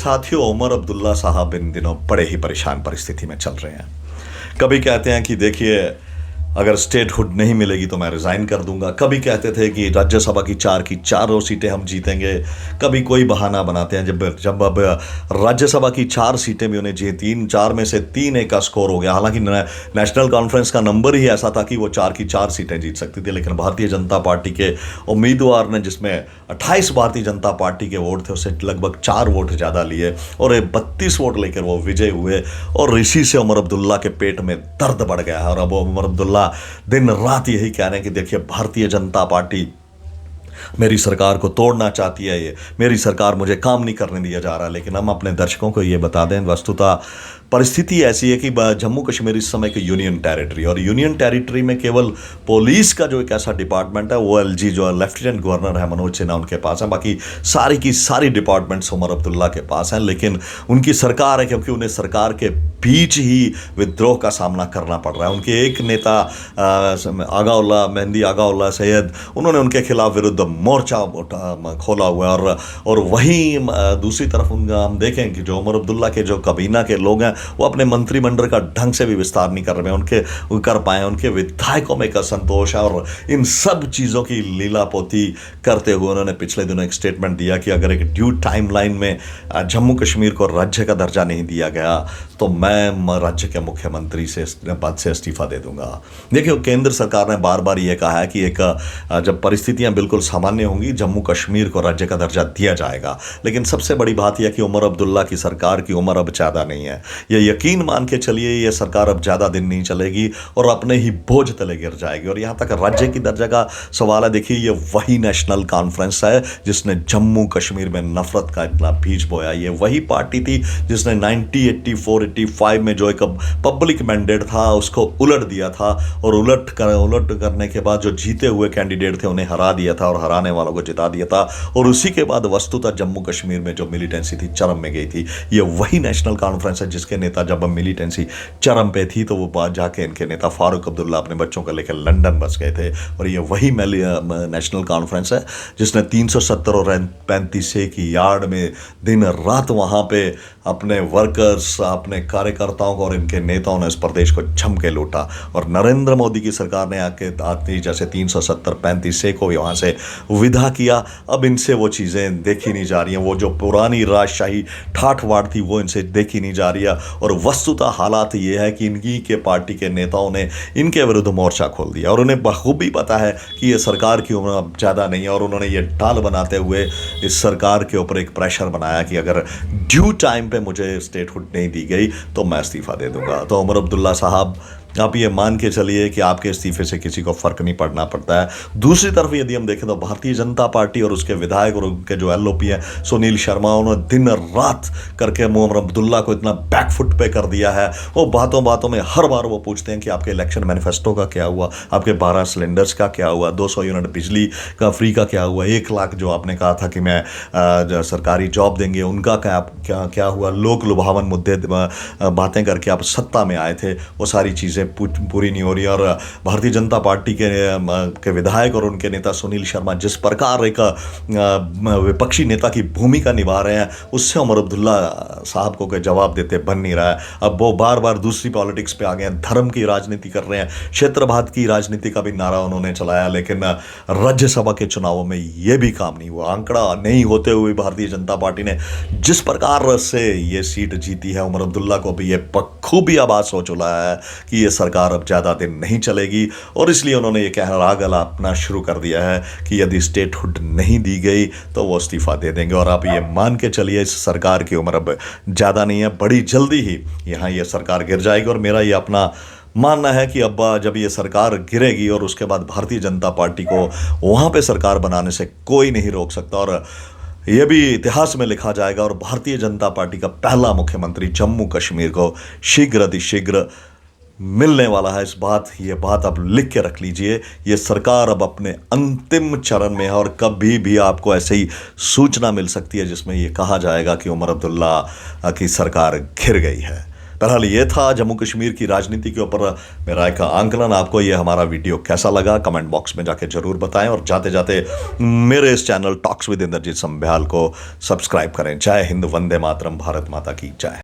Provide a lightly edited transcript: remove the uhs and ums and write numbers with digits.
साथियों, उमर अब्दुल्ला साहब इन दिनों बड़े ही परेशान परिस्थिति में चल रहे हैं। कभी कहते हैं कि देखिए, अगर स्टेटहुड नहीं मिलेगी तो मैं रिज़ाइन कर दूंगा। कभी कहते थे कि राज्यसभा की चारों सीटें हम जीतेंगे। कभी कोई बहाना बनाते हैं। जब जब अब राज्यसभा की 4 सीटें भी उन्हें जीतीं, 4 में से 3 का स्कोर हो गया। हालांकि नेशनल कॉन्फ्रेंस का नंबर ही ऐसा था कि वो 4 की 4 सीटें जीत सकती थी, लेकिन भारतीय जनता पार्टी के उम्मीदवार ने, जिसमें 28 भारतीय जनता पार्टी के वोट थे, उससे लगभग 4 वोट ज़्यादा लिए और 32 वोट लेकर वो विजय हुए। और इसी से उमर अब्दुल्ला के पेट में दर्द बढ़ गया है और अब उमर अब्दुल्ला दिन रात यही कह रहे हैं कि देखिए, भारतीय जनता पार्टी मेरी सरकार को तोड़ना चाहती है, ये मेरी सरकार, मुझे काम नहीं करने दिया जा रहा। लेकिन हम अपने दर्शकों को ये बता दें, वस्तुतः परिस्थिति ऐसी है कि जम्मू कश्मीर इस समय की यूनियन टेरिटरी, और यूनियन टेरिटरी में केवल पुलिस का जो एक ऐसा डिपार्टमेंट है, वो एलजी जो लेफ्टिनेंट गवर्नर है मनोज सिन्हा, उनके पास है। बाकी सारी की सारी डिपार्टमेंट्स उमर अब्दुल्ला के पास हैं। लेकिन उनकी सरकार है, क्योंकि उन्हें सरकार के बीच ही विद्रोह का सामना करना पड़ रहा है। उनके एक नेता आगाउल्ला मेहंदी आगाउल्ला सैयद, उन्होंने उनके खिलाफ विरुद्ध मोर्चा खोला हुआ है। और वहीं दूसरी तरफ हम देखें कि जो उमर अब्दुल्ला के जो काबीना के लोग हैं, वो अपने मंत्रिमंडल का ढंग से भी विस्तार नहीं कर रहे हैं, कर पाए। उनके विधायकों में एक असंतोष है और इन सब चीज़ों की लीलापोती करते हुए उन्होंने पिछले दिनों एक स्टेटमेंट दिया कि अगर एक ड्यू टाइमलाइन में जम्मू कश्मीर को राज्य का दर्जा नहीं दिया गया तो मैं राज्य के मुख्यमंत्री से पद से इस्तीफा दे दूंगा। देखिए, केंद्र सरकार ने बार बार ये कहा है कि जब परिस्थितियां बिल्कुल सामान्य होंगी, जम्मू कश्मीर को राज्य का दर्जा दिया जाएगा। लेकिन सबसे बड़ी बात यह कि उमर अब्दुल्ला की सरकार की उम्र अब ज़्यादा नहीं है। ये यकीन मान के चलिए, ये सरकार अब ज़्यादा दिन नहीं चलेगी और अपने ही बोझ तले गिर जाएगी। और यहाँ तक राज्य की दर्जा का सवाल है, देखिए, ये वही नेशनल कॉन्फ्रेंस है जिसने जम्मू कश्मीर में नफरत का इतना बीज बोया। ये वही पार्टी थी जिसने 1984-85 में जो एक पब्लिक मैंडेट था उसको उलट दिया था, और उलट करने के बाद जो जीते हुए कैंडिडेट थे उन्हें हरा दिया था और हराने वालों को जिता दिया था। और उसी के बाद वस्तुतः जम्मू कश्मीर में जो मिलिटेंसी थी चरम में गई थी। ये वही नेशनल कॉन्फ्रेंस है जिसके नेता, जब मिलिटेंसी चरम पे थी तो वो बात जाके इनके नेता फारूक अब्दुल्ला अपने बच्चों को लेकर लंदन बस गए थे। और ये वही नेशनल कॉन्फ्रेंस है जिसने 370 और 35A की यार्ड में दिन रात वहाँ पे अपने वर्कर्स, अपने कार्यकर्ताओं को और इनके नेताओं ने इस प्रदेश को झम के लूटा। और नरेंद्र मोदी की सरकार ने आते जैसे 370-35A को भी वहाँ से विदा किया। अब इनसे वो चीज़ें देखी नहीं जा रही हैं। वो जो पुरानी राजशाही ठाठ-बाट थी वो इनसे देखी नहीं जा रही है। और वस्तुतः हालात ये है कि इनकी के पार्टी के नेताओं ने इनके विरुद्ध मोर्चा खोल दिया और उन्हें बखूबी पता है कि ये सरकार की उम्र अब ज़्यादा नहीं है। और उन्होंने ये ढाल बनाते हुए इस सरकार के ऊपर एक प्रेशर बनाया कि अगर ड्यू टाइम पे मुझे स्टेटहुड नहीं दी गई तो मैं इस्तीफा दे दूंगा। तो उमर अब्दुल्ला साहब, आप ये मान के चलिए कि आपके इस्तीफे से किसी को फ़र्क नहीं पड़ना पड़ता है। दूसरी तरफ यदि हम देखें तो भारतीय जनता पार्टी और उसके विधायक और उनके जो LOP हैं, सुनील शर्मा, उन्होंने दिन रात करके उमर अब्दुल्ला को इतना बैकफुट पे कर दिया है। वो बातों बातों में हर बार वो पूछते हैं कि आपके इलेक्शन मैनिफेस्टो का क्या हुआ, आपके 12 सिलेंडर्स का क्या हुआ, 200 यूनिट बिजली का फ्री का क्या हुआ, 1 लाख जो आपने कहा था कि मैं सरकारी जॉब देंगे उनका क्या हुआ। लोक लुभावन मुद्दे बातें करके आप सत्ता में आए थे, वो सारी चीज़ें पूरी नहीं हो रही। और भारतीय जनता पार्टी के विधायक और उनके नेता सुनील शर्मा जिस प्रकार एक विपक्षी नेता की भूमिका निभा रहे हैं, उससे उमर अब्दुल्ला साहब को कोई जवाब देते बन नहीं रहा है। अब वो बार बार दूसरी पॉलिटिक्स पे आ गए हैं, धर्म की राजनीति कर रहे हैं, क्षेत्रवाद की राजनीति का भी नारा उन्होंने चलाया। लेकिन राज्यसभा के चुनावों में ये भी काम नहीं हुआ। आंकड़ा नहीं होते हुए भारतीय जनता पार्टी ने जिस प्रकार से ये सीट जीती है, उमर अब्दुल्ला को भी ये बखूबी आभास हो चुका है कि सरकार अब ज़्यादा दिन नहीं चलेगी। और इसलिए उन्होंने ये कहना गलाना शुरू कर दिया है कि यदि स्टेटहुड नहीं दी गई तो वो इस्तीफा दे देंगे। और आप ये मान के चलिए, इस सरकार की उम्र अब ज़्यादा नहीं है, बड़ी जल्दी ही यहाँ ये सरकार गिर जाएगी। और मेरा ये अपना मानना है कि अब जब ये सरकार गिरेगी और उसके बाद भारतीय जनता पार्टी को वहाँ पे सरकार बनाने से कोई नहीं रोक सकता, और यह भी इतिहास में लिखा जाएगा। और भारतीय जनता पार्टी का पहला मुख्यमंत्री जम्मू कश्मीर को शीघ्र अतिशीघ्र मिलने वाला है। ये बात आप लिख के रख लीजिए। ये सरकार अब अपने अंतिम चरण में है और कभी भी आपको ऐसे ही सूचना मिल सकती है जिसमें ये कहा जाएगा कि उमर अब्दुल्ला की सरकार घिर गई है। बहरहाल ये था जम्मू कश्मीर की राजनीति के ऊपर मेरा एक आंकलन। आपको ये हमारा वीडियो कैसा लगा कमेंट बॉक्स में जाके जरूर बताएं, और जाते जाते मेरे इस चैनल टॉक्स विद इंद्रजीत समभ्याल को सब्सक्राइब करें। जय हिंद, वंदे मातरम, भारत माता की जय।